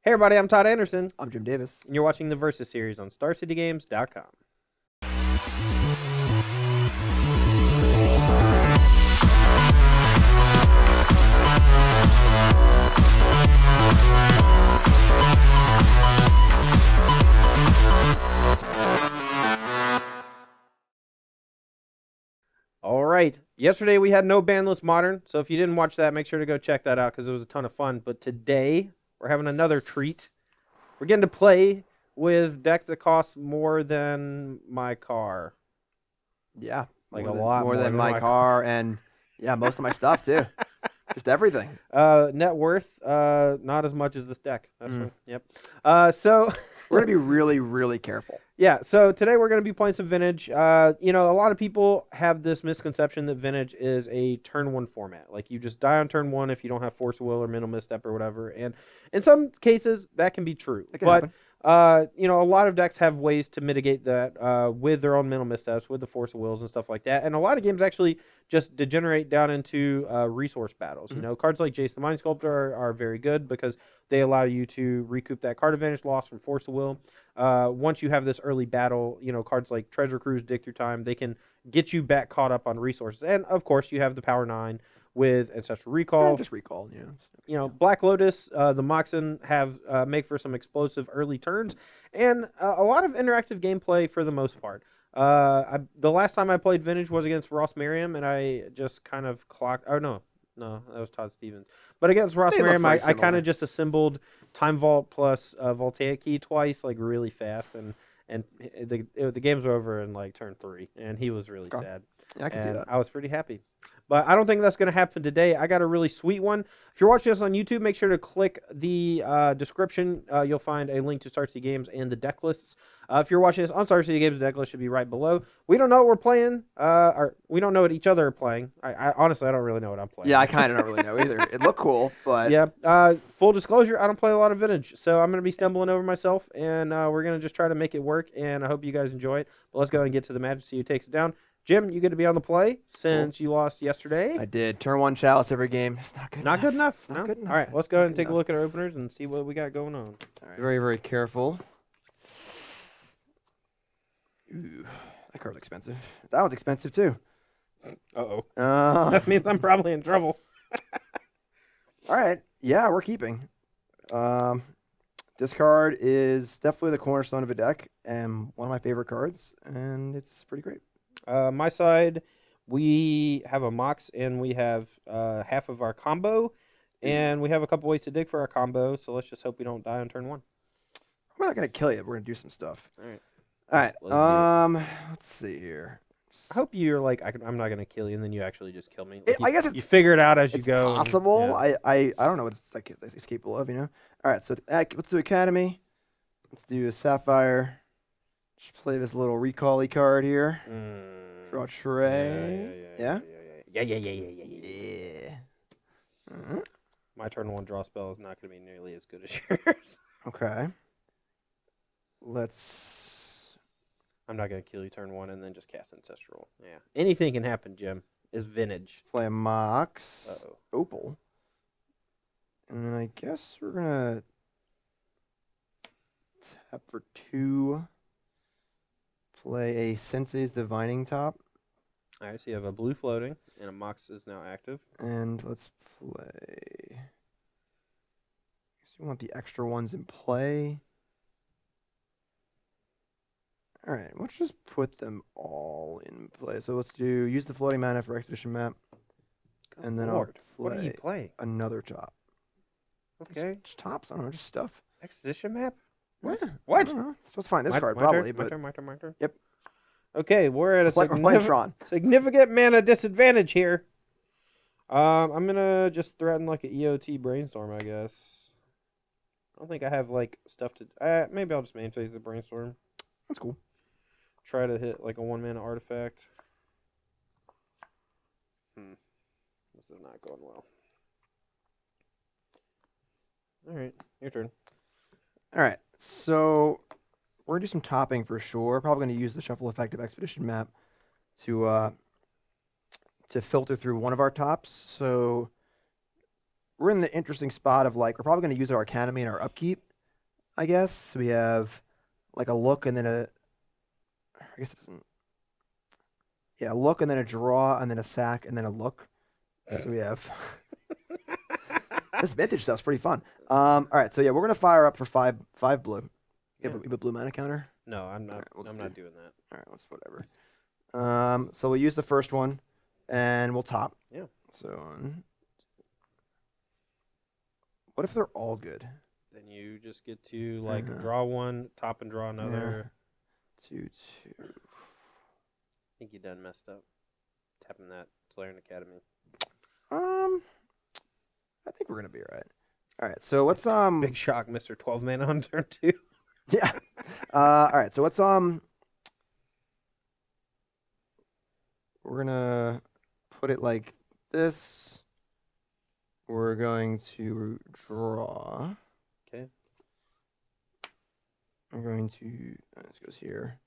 Hey everybody, I'm Todd Anderson, I'm Jim Davis. and you're watching the Versus series on StarCityGames.com. All right, yesterday we had no Bandless Modern, so if you didn't watch that, make sure to go check that out because it was a ton of fun. But today, we're having another treat. We're getting to play with decks that cost more than my car. Yeah, Like more a than, lot more than my car, and yeah, most of my stuff too. Just everything. Net worth, not as much as this deck. That's right. Yep. So we're gonna be really, really careful. Yeah. So today we're gonna be playing some Vintage. A lot of people have this misconception that Vintage is a turn one format. Like you just die on turn one if you don't have Force of Will or Mental Misstep or whatever. And in some cases that can be true. It can happen. A lot of decks have ways to mitigate that with their own mental missteps, with the Force of Wills and stuff like that. And a lot of games actually just degenerate down into resource battles. Mm-hmm. Cards like Jace the Mind Sculptor are very good because they allow you to recoup that card advantage loss from Force of Will. Once you have this early battle, cards like Treasure Cruise, Dig Through Time, they can get you back caught up on resources. And, of course, you have the Power 9 with Ancestral Recall. Yeah, just recall, Black Lotus, the Moxen make for some explosive early turns, and a lot of interactive gameplay for the most part. The last time I played Vintage was against Ross Merriam, and I just kind of clocked... Oh, no, that was Todd Stevens. But against Ross Merriam, I kind of just assembled Time Vault plus Voltaic Key twice, like really fast, and the games were over in like turn 3, and he was really sad. Yeah, I can see that. I was pretty happy. But I don't think that's going to happen today. I got a really sweet one. If you're watching us on YouTube, make sure to click the description. You'll find a link to Star City Games and the deck lists. If you're watching us on Star City Games, the deck list should be right below. We don't know what we're playing, or we don't know what each other are playing. I honestly, I don't really know what I'm playing. Yeah, I kind of don't really know either. It looked cool, but... Yeah, full disclosure, I don't play a lot of Vintage, so I'm going to be stumbling over myself, and we're going to just try to make it work, and I hope you guys enjoy it. But let's go and get to the match, see who takes it down. Jim, you get to be on the play since you lost yesterday. I did. Turn 1 Chalice every game. It's not good enough. Not good enough? Not good enough. All right, let's go ahead and take a look at our openers and see what we got going on. All right. Very, very careful. Ooh, that card's expensive. That one's expensive too. Uh-oh. That means I'm probably in trouble. All right. Yeah, we're keeping. This card is definitely the cornerstone of a deck and one of my favorite cards, and it's pretty great. My side, we have a Mox, and we have half of our combo, and we have a couple ways to dig for our combo, so let's just hope we don't die on turn 1. We're not going to kill you. We're going to do some stuff. All right. All right. Let's see here. I hope you're like, I'm not going to kill you, and then you actually just kill me. I guess you figure it out as you go. It's possible. And, I don't know what it's like. It's capable of, All right. So let's do Academy. Let's do a Sapphire. Just play this little recall-y card here. Draw Tray. Yeah. My turn 1 draw spell is not going to be nearly as good as yours. Okay. I'm not going to kill you turn 1 and then just cast Ancestral. Yeah. Anything can happen, Jim. Is Vintage. Play a Mox. Uh-oh. Opal. And then I guess we're going to tap for 2. Play a Sensei's Divining Top. All right, so you have a blue floating, and a Mox is now active. And let's play... I guess you want the extra ones in play. All right, let's just put them all in play. So let's use the floating mana for Expedition Map. Good and then Lord. I'll What do you play? Another top. Okay. Just tops, I don't know, just stuff. Expedition Map? What? What? I don't know. Supposed to find this card, probably. My turn. Yep. Okay, we're at a significant mana disadvantage here. I'm going to just threaten like an EOT Brainstorm, I guess. I don't think I have like stuff to... maybe I'll just main phase the Brainstorm. That's cool. Try to hit like a 1-mana artifact. This is not going well. All right, your turn. All right, so we're going to do some topping for sure. Probably going to use the Shuffle Effect of Expedition Map to filter through one of our tops. So we're in the interesting spot of, like, we're probably going to use our Academy and our Upkeep I guess. So we have like a look and then I guess it doesn't. Yeah, a look and then a draw and then a sack and then a look. So we have this vintage stuff's pretty fun. All right, so yeah, we're gonna fire up for five blue. You have a blue mana counter? No, I'm not. Alright, I'm not doing that. All right, let's whatever. So we'll use the first one, and we'll top. Yeah. So, what if they're all good? Then you just get to like draw one, top and draw another. 2/2. I think you done messed up. Tapping that Slayer Academy. I think we're gonna be all right. All right, so what's Big shock, Mr. 12 mana on turn 2. Yeah. All right, so what's we're gonna put it like this. We're going to draw. Okay. We're going to this goes here.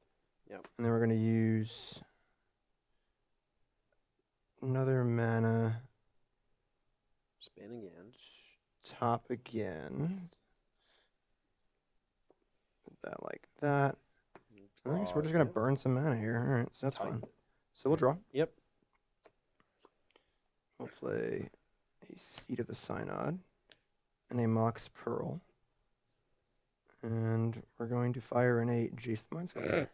Yep. And then we're gonna use another mana. Spin again. Top again. Put that like that. I guess we're just gonna burn some mana here. All right, so that's fine. So we'll draw. Yep. We'll play a Seed of the Synod and a Mox Pearl. And we're going to fire in a Jace the Mindscaper.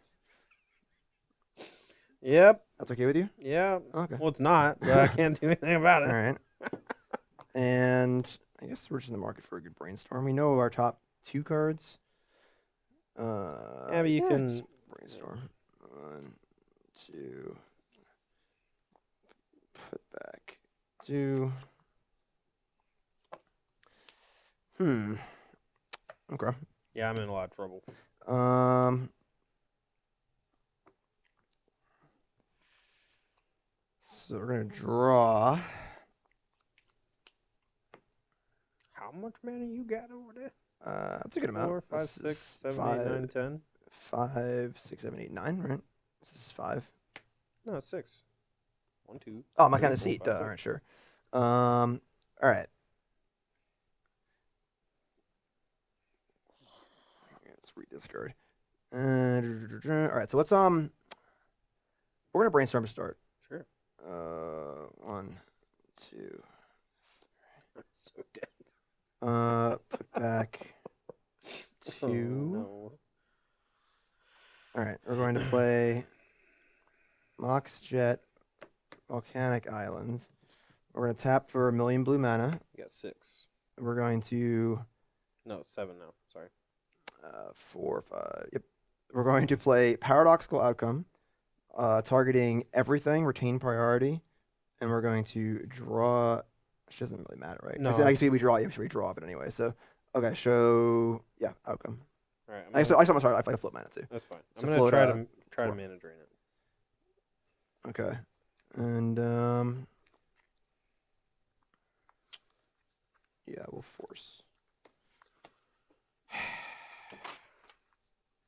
Yep. That's okay with you? Yeah. Okay. Well, it's not, but I can't do anything about it. All right. And I guess we're just in the market for a good brainstorm. We know our top 2 cards. Yeah, but you can just brainstorm. 1, 2. Put back 2. Okay. Yeah, I'm in a lot of trouble. So we're gonna draw. How much mana you got over there? That's a good amount. 4, 5, 6, 7, 8, 9, 10. 5, 6, 7, 8, 9, right? This is 5. No, it's 6. 1, 2. Oh, my kind of 3, seat. 4, 5, All right, sure. All right. Let's read this card. All right, so what's we're gonna brainstorm to start. Sure. 1, 2. I'm so dead. Put back 2. Oh, no. All right, we're going to play Mox Jet, Volcanic Islands. We're going to tap for 1,000,000 blue mana. You got 6. We're going to... No, 7 now. Sorry. 4, 5. Yep. We're going to play Paradoxical Outcome, targeting everything, retain priority, and we're going to draw... Which doesn't really matter, right? No. I guess we draw. Yeah, we draw of it anyway. So, okay, show... Yeah, outcome. All right. I'm sorry. I play flip mana too. That's fine. So I'm going to try to 4. mana drain it. Okay. And, yeah, we'll force.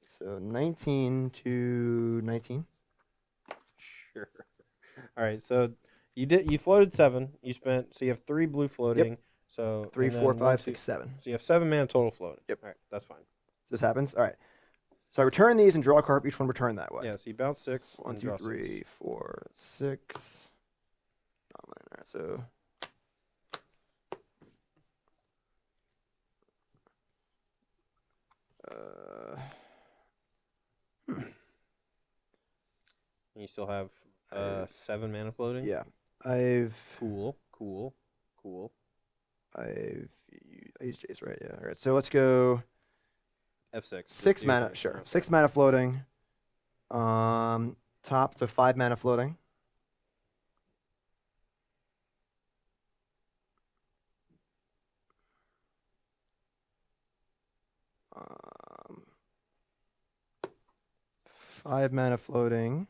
So 19 to 19. Sure. All right. So you floated 7. You so you have 3 blue floating. Yep. So 3, and 4, then 5, 6, 7. So you have 7 mana total floating. Yep. All right. That's fine. This happens. All right. So I return these and draw a card. Each one return that way. Yeah. So you bounce 6. 1, and 2, draw 3, 6. 4, 6. All right. So. And you still have 7 mana floating. Yeah. Cool. I used Jace, right? Yeah. All right. So let's go. F6. 6 mana. Sure. Okay. 6 mana floating. Top. So 5 mana floating. Um, 5 mana floating.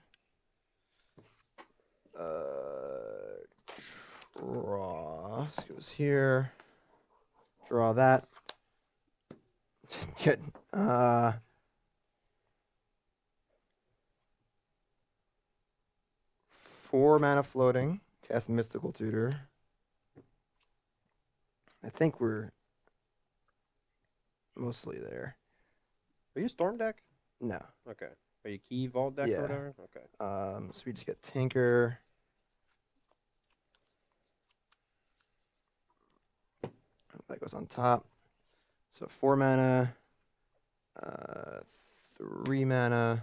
Draw. This goes here. Draw that. Good. 4 mana floating. Cast Mystical Tutor. I think we're mostly there. Are you Storm deck? No. Okay. Are you Key Vault deck Yeah. or whatever? Okay. So we just get Tinker. That goes on top. So 4 mana, 3 mana.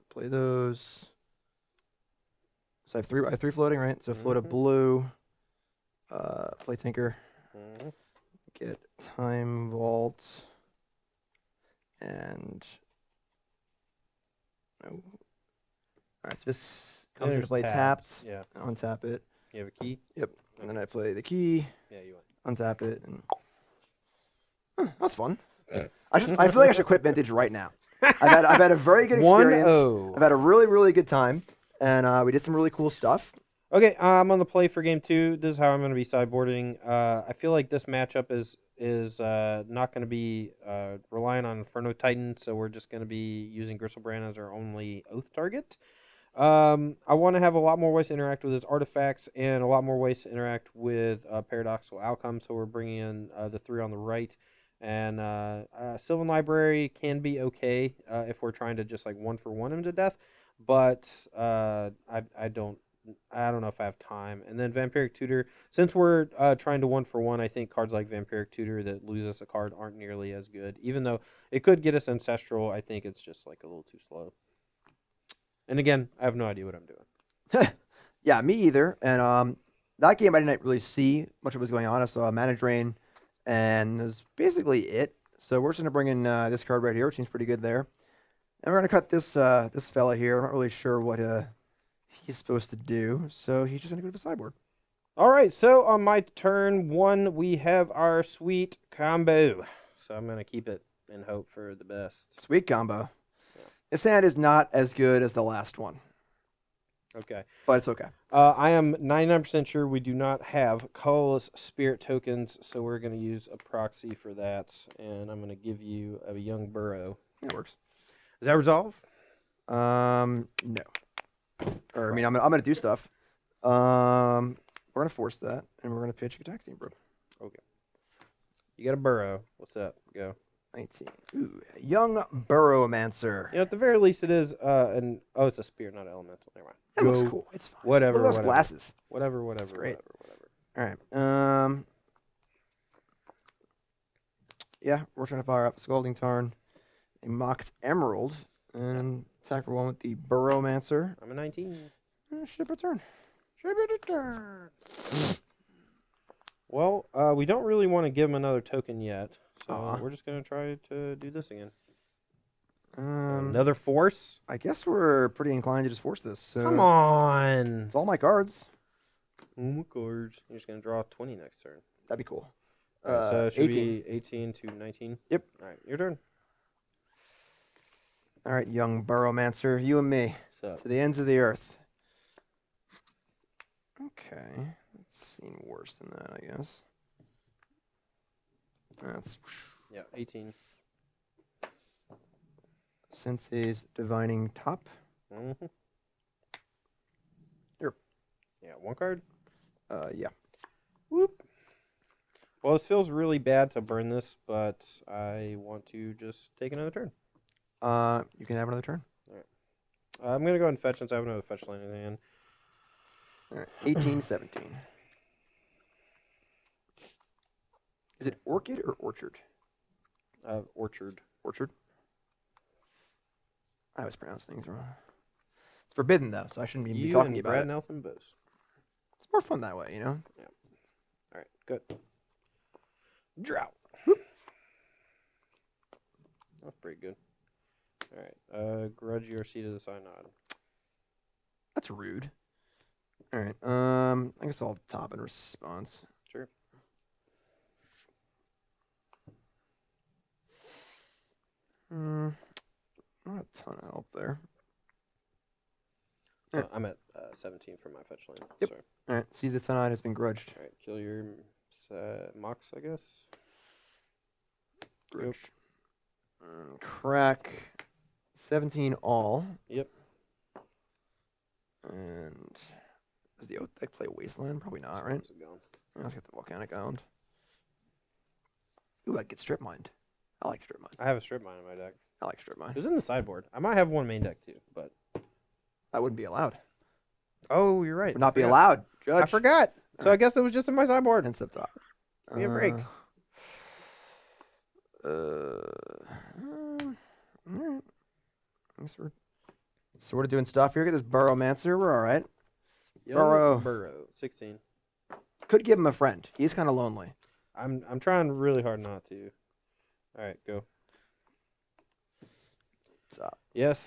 Play those. So I have 3 floating, right? So float a blue. Play Tinker. Get Time Vault. And no. Alright, so this comes into play tapped. Yeah. Untap it. You have a key? Yep. And then I play the key. Yeah, you win. Untap it. And that's fun. I feel like I should quit Vintage right now. I've had a very good experience. 1-0. I've had a really, really good time. And we did some really cool stuff. Okay, I'm on the play for game 2. This is how I'm going to be sideboarding. I feel like this matchup is not going to be relying on Inferno Titan, so we're just going to be using Gristlebrand as our only Oath target. I want to have a lot more ways to interact with his artifacts and a lot more ways to interact with paradoxical outcomes, so we're bringing in the 3 on the right. And Sylvan Library can be okay if we're trying to just like 1-for-1 him to death, but I don't know if I have time. And then Vampiric Tutor, since we're trying to 1-for-1, I think cards like Vampiric Tutor that lose us a card aren't nearly as good. Even though it could get us Ancestral, I think it's just like a little too slow. And again, I have no idea what I'm doing. Yeah, me either. And that game I didn't really see much of what was going on. I saw a Mana Drain, and that's basically it. So we're just going to bring in this card right here, which seems pretty good there. And we're going to cut this this fella here. I'm not really sure what he's supposed to do, so he's just going to go to the sideboard. All right, so on my turn 1, we have our sweet combo. So I'm going to keep it and hope for the best. Sweet combo. Yeah. This hand is not as good as the last one. Okay. But it's okay. I am 99% sure we do not have colorless spirit tokens, so we're going to use a proxy for that, and I'm going to give you a young burrow. That works. Is that resolve? No. Or I mean, I'm gonna do stuff. We're gonna force that, and we're gonna pitch a attack team, bro. Okay. You got a burrow. What's up? Go. 19. Ooh, young Burrowmancer. You know, at the very least, it is it's a spear, not an elemental. Never mind. That looks cool. It's fine. Whatever. Look at those glasses. Whatever. That's great. Whatever. All right. Yeah, we're trying to fire up Scalding Tarn, a Mox Emerald, and attack for 1 with the Burrowmancer. I'm a 19. Ship return. Well, we don't really want to give him another token yet, so we're just going to try to do this again. Another force? I guess we're pretty inclined to just force this. So come on! It's all my cards. All my cards. You're just going to draw 20 next turn. That'd be cool. So it should 18. be 18 to 19? Yep. All right, your turn. All right, young Burrowmancer, you and me. To the ends of the earth. Okay. It's seen worse than that, I guess. That's... Yeah, 18. Sensei's Divining Top. Mm-hmm. Here. Yeah, 1 card? Yeah. Whoop. Well, this feels really bad to burn this, but I want to just take another turn. You can have another turn. All right. I'm going to go ahead and fetch since I have another fetch land in the hand. All right. 18, 17. Is it Orchid or Orchard? Orchard. Orchard? I always pronounce things wrong. It's forbidden, though, so I shouldn't be talking about Brad it. Nelson Bose. It's more fun that way, you know? Yeah. All right, good. Drought. That's pretty good. All right. Grudge your Seat of the Synod. That's rude. All right. I guess I'll top in response. Sure. Not a ton of help there. So I'm at 17 for my fetch land. Yep. Sorry. All right. See, the Synod has been grudged. All right. Kill your Mox, I guess. Grudge. Crack 17 all. Yep. And Does the oath deck play Wasteland? Probably not, right? Where's it going? Let's get the Volcanic Island. Ooh, I get Strip Mined. I like Strip Mine. I have a strip mine in my deck. I like Strip Mine. It was in the sideboard. I might have one main deck too, but That wouldn't be allowed. oh, you're right. Would not be allowed, Judge. I forgot. So Alright. I guess it was just in my sideboard. And step top. Give me a break. Alright. I guess we're sort of doing stuff here. Get this Burrowmancer. We're all right. Burrow. 16. Could give him a friend. He's kind of lonely. I'm trying really hard not to. All right, go. What's up? Yes.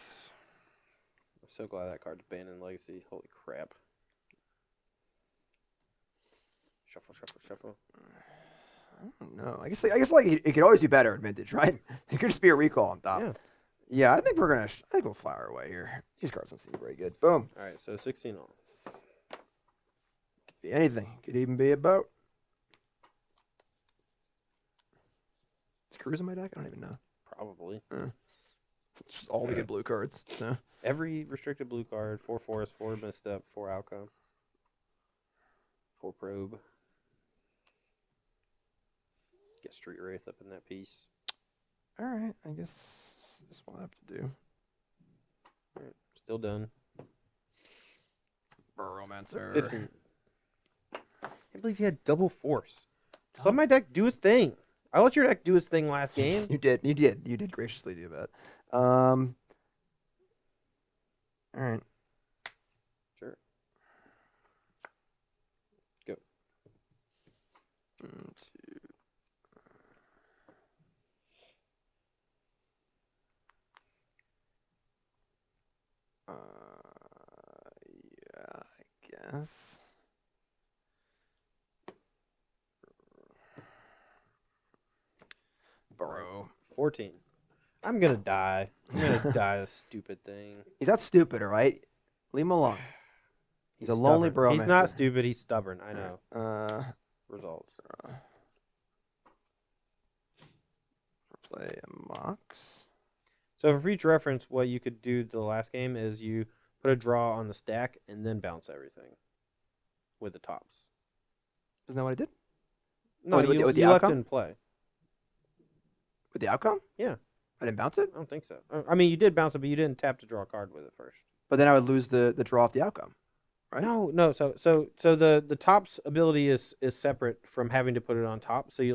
I'm so glad that card's banned in Legacy. Holy crap. Shuffle, shuffle, shuffle. I don't know. I guess like it could always be better at Vintage, right? It could just be a recall on top. Yeah. Yeah, I think we're gonna. I think we'll flower away here. These cards don't seem very good. Boom. All right, so 16 on. Could be anything. Could even be a boat. Is Cruise in my deck? I don't even know. Probably. It's just all the good blue cards. So Every restricted blue card, 4 force, 4 misstep, 4 outcome, 4 probe. Get Street Wraith up in that piece. all right. I guess this will have to do. All right, still done. Burrowmancer. 15. I can't believe you had double force. Let my deck do its thing. I let your deck do its thing last game. You did graciously do that. All right. Sure. Go. 1, 2. Yeah, I guess. Burrow. 14. I'm gonna die. I'm gonna die this stupid thing. He's not stupid, all right? Leave him alone. He's a lonely stubborn. Burrowmancer. He's not stupid. He's stubborn. I know. Results. Play a Mox. So for each reference, what you could do the last game is you put a draw on the stack and then bounce everything with the tops. Isn't that what I did? No, with the you left it outcome? in play. With the outcome? Yeah. I didn't bounce it? I don't think so. I mean, you did bounce it, but you didn't tap to draw a card with it first. But then I would lose the draw off the outcome. Right? No. So the tops ability is separate from having to put it on top. So you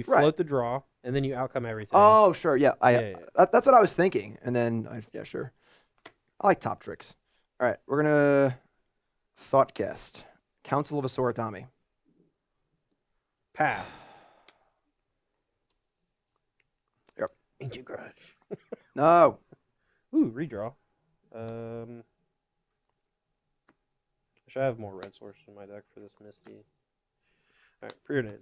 float Right. the draw and then you outcome everything. Oh, sure. Yeah. Yeah. That's what I was thinking. And then, yeah, sure. I like top tricks. All right. We're going to Thoughtcast. Council of Asoratami. Path. Yep. Ancient Grudge. No. Ooh, redraw. I should have more red sources in my deck for this Misty. Alright, preordained.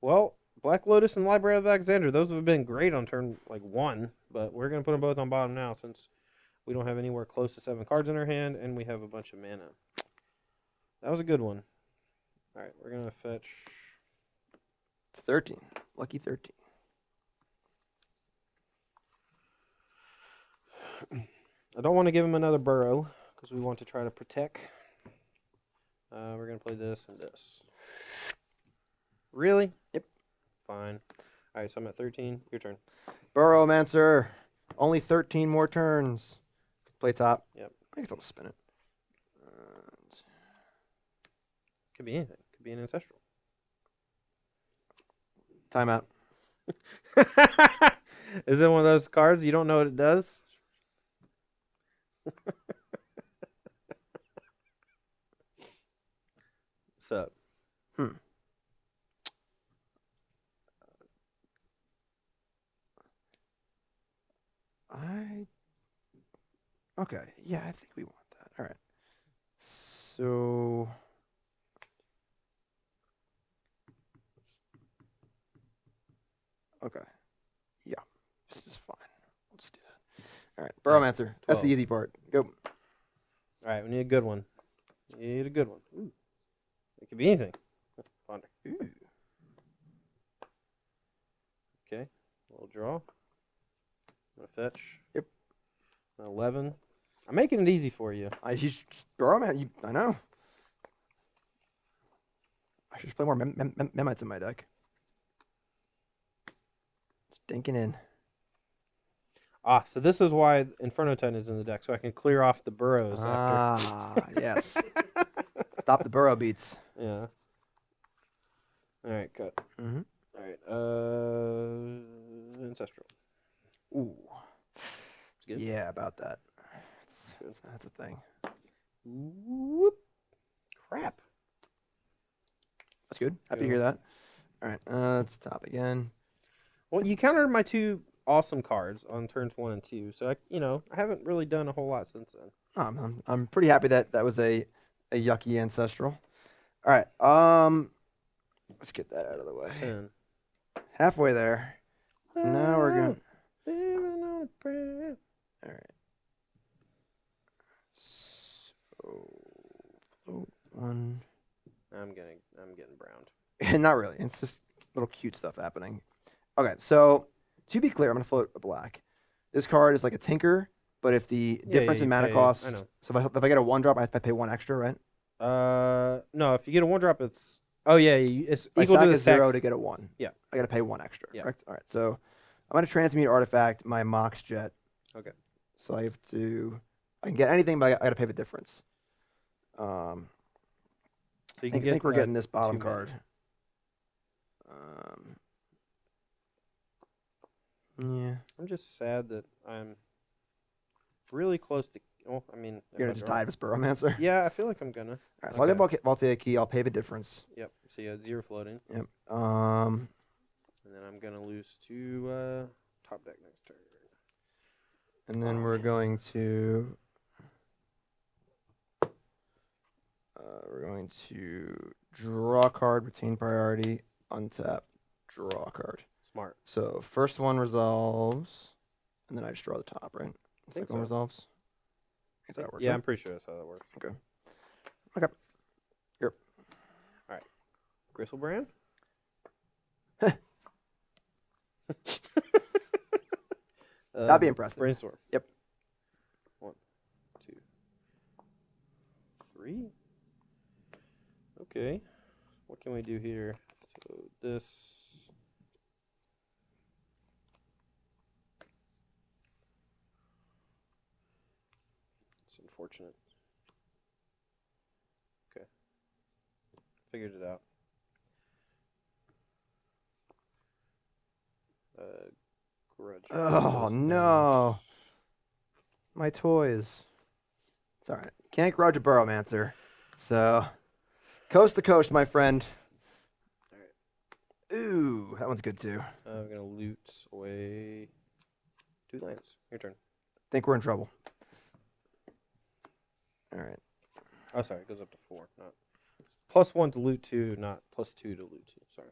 Well, Black Lotus and Library of Alexander, those have been great on turn 1, but we're going to put them both on bottom now since we don't have anywhere close to 7 cards in our hand and we have a bunch of mana. That was a good one. Alright, we're going to fetch 13. Lucky 13. I don't want to give him another burrow because we want to try to protect. We're going to play this and this. Really? Yep. Fine. All right, so I'm at 13. Your turn. Burrowmancer. Only 13 more turns. Play top. Yep. I guess I'll just spin it. Could be anything. Could be an ancestral. Timeout. Is it one of those cards you don't know what it does? What's up? Okay. Yeah, I think we want that. All right. So. Okay. Yeah. This is fine. We'll just do that. All right. Burrowmancer. That's the 12. easy part. Go. All right, we need a good one. We need a good one. Ooh. It could be anything. Ponder. Ooh. Okay. A little draw. I'm going to fetch. Yep. An 11. I'm making it easy for you. You should just Burrowman. I know. I should just play more Memites in my deck. Stinking in. Ah, so this is why Inferno 10 is in the deck, so I can clear off the burrows after. Yes. Stop the burrow beats. Yeah. All right, cut. Mm-hmm. All right, Ancestral. Ooh. Good. Yeah, about that. That's a thing. Whoop. Crap. That's good. Happy to hear that. All right, let's top again. Well, you countered my 2 awesome cards on turns 1 and 2, so I haven't really done a whole lot since then. I'm pretty happy that was a yucky ancestral. All right, let's get that out of the way. 10. Halfway there. Now we're going. All right. So, float 1. I'm getting browned. Not really. It's just little cute stuff happening. Okay, so to be clear, I'm gonna float a black. This card is like a tinker, but if the difference in mana cost, I know. so if I get a 1-drop, I have to pay 1 extra, right? No, if you get a 1-drop, it's it's My equal to sack the is 0 sack. to get a 1. Yeah. I gotta pay 1 extra. Yeah. Correct. All right. So I'm gonna transmute artifact my Mox Jet. Okay. So I can get anything, but I gotta pay the difference. So you I can think we're getting this 2 bottom mana. card. Yeah. I'm just sad that I'm really close to. Well, I mean, if You're I gonna just draw- die this Burrowmancer? Yeah, I feel like I'm gonna. All right, so I'll get Voltaic Key. I'll pay the difference. Yep. So you had 0 floating, Yep. and then I'm gonna lose 2 top deck next turn. And then we're going to draw a card, retain priority, untap, draw a card. Smart. So first one resolves, and then I just draw the top, right? I think Second one so. resolves. Is that how it works? Yeah, right? I'm pretty sure that's how that works. Okay. Okay. Here. Gristlebrand. That'd be impressive. Brainstorm. Yep. 1, 2, 3. Okay. What can we do here? So this. It's unfortunate. Okay. Figured it out. Grudge. Oh no. My toys. It's alright. Can't grudge a Burrowmancer. So coast to coast, my friend. Alright. Ooh, that one's good too. I'm gonna loot away 2 lands. Your turn. Think we're in trouble. Alright. Oh, sorry. It goes up to 4. Not +1 to loot 2, not +2 to loot 2. Sorry.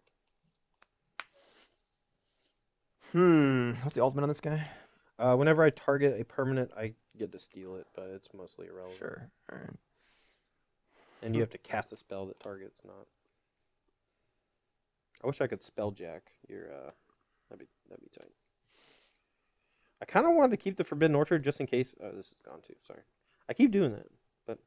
What's the ultimate on this guy? Whenever I target a permanent, I get to steal it, but it's mostly irrelevant. Sure. Alright. And you have to cast a spell that targets not. I wish I could spelljack your. That'd be tight. I kind of wanted to keep the Forbidden Orchard just in case. Oh, this is gone too. Sorry. I keep doing that, but.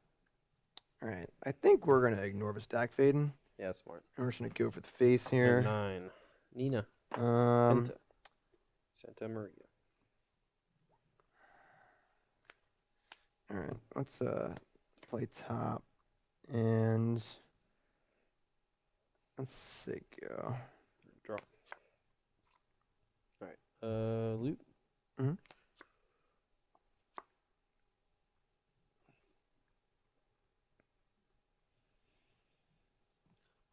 Alright. I think we're gonna ignore the stack fading. Yeah, smart. And we're just gonna go for the face here. 9. Nina. Um. Penta. Santa Maria. All right, let's play top, and let's see, go. Draw. All right. Loot. Mhm.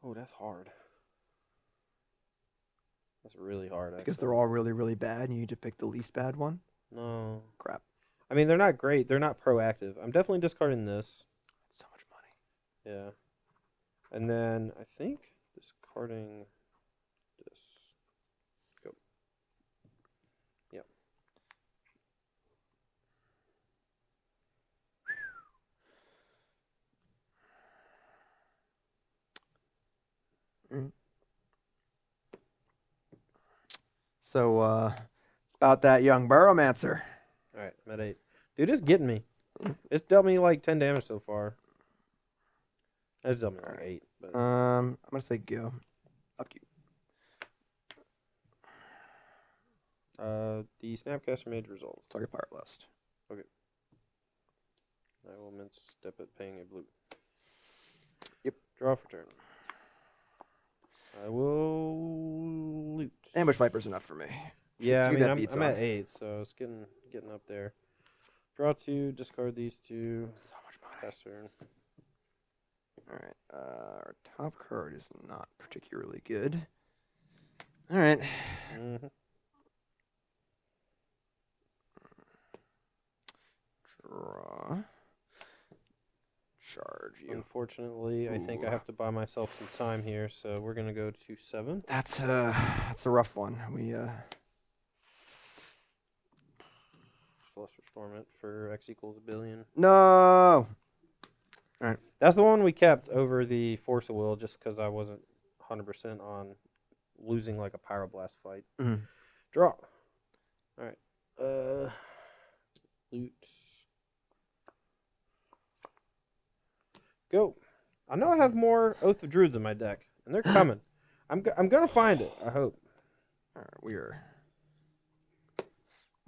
Oh, that's hard. That's really hard. Because actually. they're all really, really bad, and you need to pick the least bad one. No. Crap. I mean, they're not great. They're not proactive. I'm definitely discarding this. That's so much money. Yeah. And then I think discarding this. Go. Yep. So, about that young Burrowmancer. All right, I'm at 8. Dude, it's getting me. It's dealt me like 10 damage so far. It's dealt me like Alright. 8. But... I'm gonna say go. Up to you. The Snapcaster Mage resolves. Target Power Blast. I will mince step it, paying a blue. Yep. Draw for turn. I will loot. Ambush Viper's enough for me. Yeah, I Shoot mean, that beats I'm on. at 8, so it's getting up there. Draw 2, discard these 2. So much money. Pass turn. Alright, our top card is not particularly good. Alright. Mm-hmm. Draw. Charge you. Unfortunately, I think I have to buy myself some time here, so we're gonna go to 7. That's a rough one. We Fluster Storm it for X equals a billion. No. Alright. That's the one we kept over the Force of Will, just because I wasn't 100% on losing like a Pyroblast fight. Mhm. Draw. All right. Loot. Go. I know I have more Oath of Druids in my deck, and they're coming. I'm gonna find it. I hope. Alright,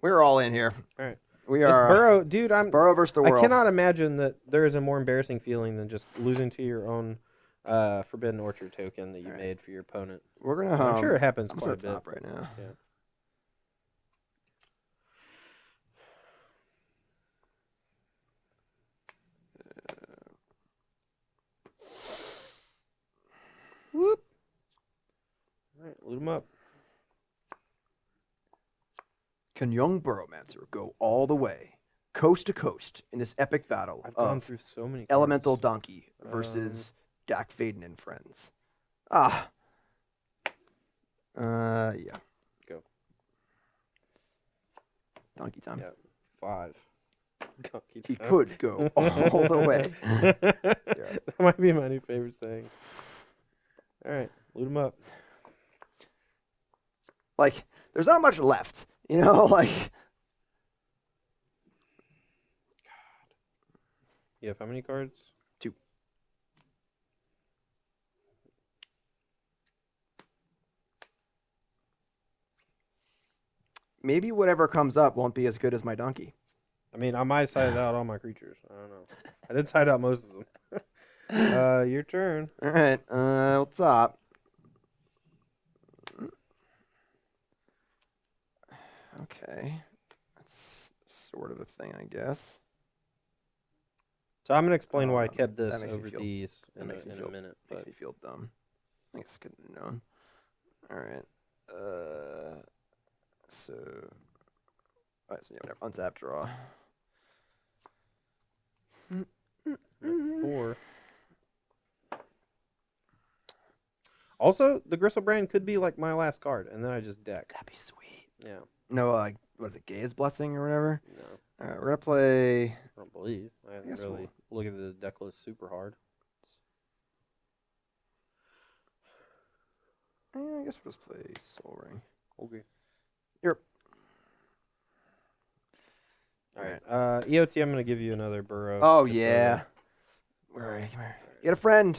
we're all in here. All right. We It's are Burrow, dude. Burrow versus the world. I cannot imagine that there is a more embarrassing feeling than just losing to your own Forbidden Orchard token that you made for your opponent. We're gonna. I'm sure it happens I'm quite a at the bit. top right now. Yeah. Whoop. All right, loot them up. Can young Burrowmancer go all the way, coast to coast, in this epic battle I've gone of through so many Elemental cards. Donkey versus Dak Faden and friends? Ah. Yeah. Go. Donkey time. Yeah, 5. Donkey He time. could go all the way. That might be my new favorite thing. All right, loot them up. Like, there's not much left. You know, like. You have how many cards? 2. Maybe whatever comes up won't be as good as my donkey. I mean, I might have sided out all my creatures. I don't know. I did side out most of them. Your turn. All right, what's up? Okay, that's sort of a thing, I guess. So I'm gonna explain why I kept this that makes me over feel- these That in makes me a feel minute. makes But me feel dumb. I guess I couldn't have known. All right. So. All right. So yeah, whatever. Untap draw. 4. Also, the Gristlebrand could be like my last card, and then I just deck. That'd be sweet. Yeah. No, what is it? Gaze Blessing or whatever. No, All right, we're gonna play. I don't believe. I haven't guess really looked at the deck list super hard. Yeah, I guess we'll just play Soul Ring. Okay. Yep. All right. EOT, I'm gonna give you another Burrow. Oh just so yeah. that- Where are you? Come here. You got a friend.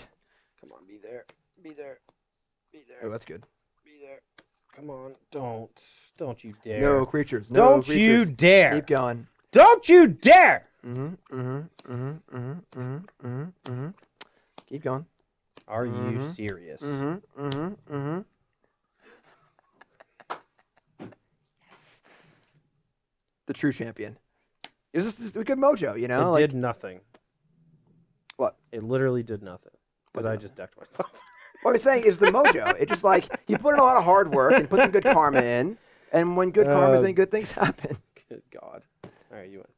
Come on, be there. Be there. Be there. Oh, that's good. Be there. Come on. Don't you dare. No creatures. No Don't creatures. you dare. Keep going. Don't you dare. Keep going. Are you serious? The true champion. It was just a good mojo, you know? It like, did nothing. What? It literally did nothing. Because What I did just decked myself. What I'm saying is the mojo. It just like, you put in a lot of hard work and put some good karma in, and when good karma's in, good things happen. Good God. All right, you win.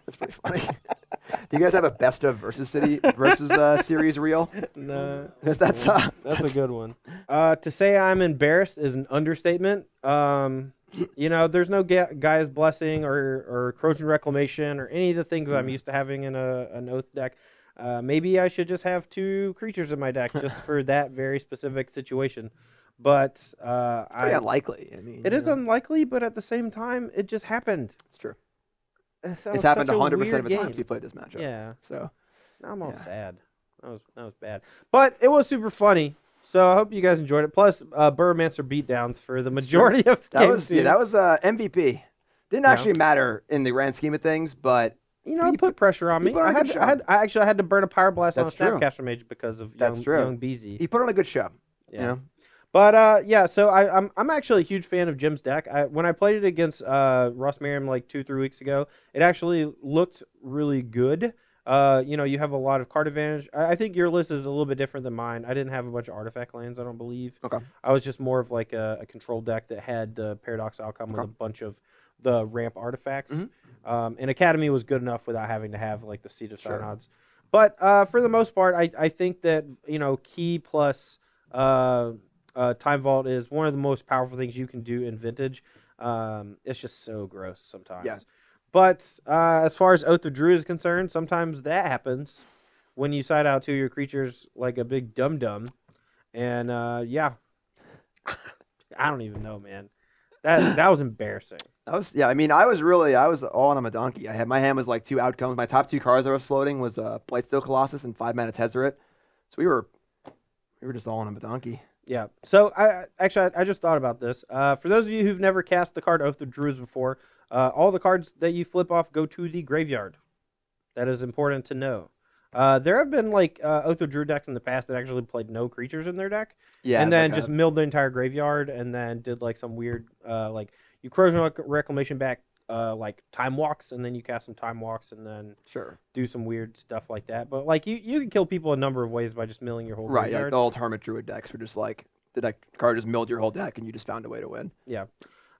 That's pretty funny. Do you guys have a best of versus series reel? No. Because that's a good one. To say I'm embarrassed is an understatement. You know, there's no Gaia's Blessing or Croatian Reclamation or any of the things I'm used to having in an Oath deck. Maybe I should just have 2 creatures in my deck just for that very specific situation. But Pretty unlikely. I mean, it is unlikely, but at the same time, it just happened. It's true. That It's was happened such a 100% of weird the game. times he played this matchup. Yeah. So Now I'm all Yeah. sad. That was bad. But it was super funny. So I hope you guys enjoyed it. Plus, Burromancer beatdowns for the majority of the games. That was MVP. Didn't actually matter in the grand scheme of things, but it put pressure on me. I had to burn a Power Blast on a Snapcaster Mage because of young BZ. He put on a good show. Yeah. You know? But so I'm actually a huge fan of Jim's deck. When I played it against Ross Merriam like 2-3 weeks ago, it actually looked really good. You have a lot of card advantage. I think your list is a little bit different than mine. I didn't have a bunch of artifact lands, I don't believe. Okay. I was just more of like a control deck that had the Paradox Outcome with a bunch of the ramp artifacts. And Academy was good enough without having to have like the Seat of Synods. But for the most part, I think that Key plus Time Vault is one of the most powerful things you can do in Vintage. It's just so gross sometimes. Yeah. But as far as Oath of Druid is concerned, sometimes that happens when you side out 2 of your creatures like a big dum-dum. And I don't even know, man. That was embarrassing. I was all on a donkey. My hand was like 2 outcomes. My top 2 cards I was floating was Blightsteel Colossus and 5-mana Tezzeret. So we were just all on a donkey. Yeah. So I just thought about this. For those of you who've never cast the card Oath of Druids before, all the cards that you flip off go to the graveyard. That is important to know. There have been like Oath of Druid decks in the past that actually played no creatures in their deck. Yeah. And then just milled the entire graveyard and then did like some weird like you Corrosion Reclamation back like Time Walks, and then you cast some Time Walks and then do some weird stuff like that. But like you can kill people a number of ways by just milling your whole graveyard. Right, like the old Hermit Druid decks were just like the card just milled your whole deck and you just found a way to win. Yeah.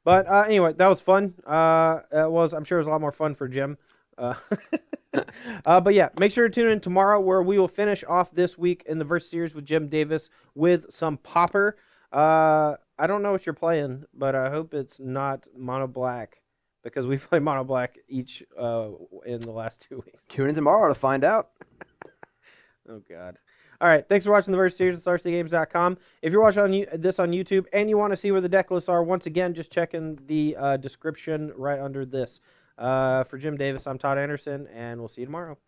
But anyway, that was fun. I'm sure it was a lot more fun for Jim. But yeah, make sure to tune in tomorrow where we will finish off this week in the Versus Series with Jim Davis with some Pauper. I don't know what you're playing, but I hope it's not Mono Black because we played Mono Black each in the last 2 weeks. Tune in tomorrow to find out. Oh, God. All right, thanks for watching the Versus Series at StarCityGames.com. If you're watching this on YouTube and you want to see where the deck lists are, once again, just check in the description right under this. For Jim Davis, I'm Todd Anderson, and we'll see you tomorrow.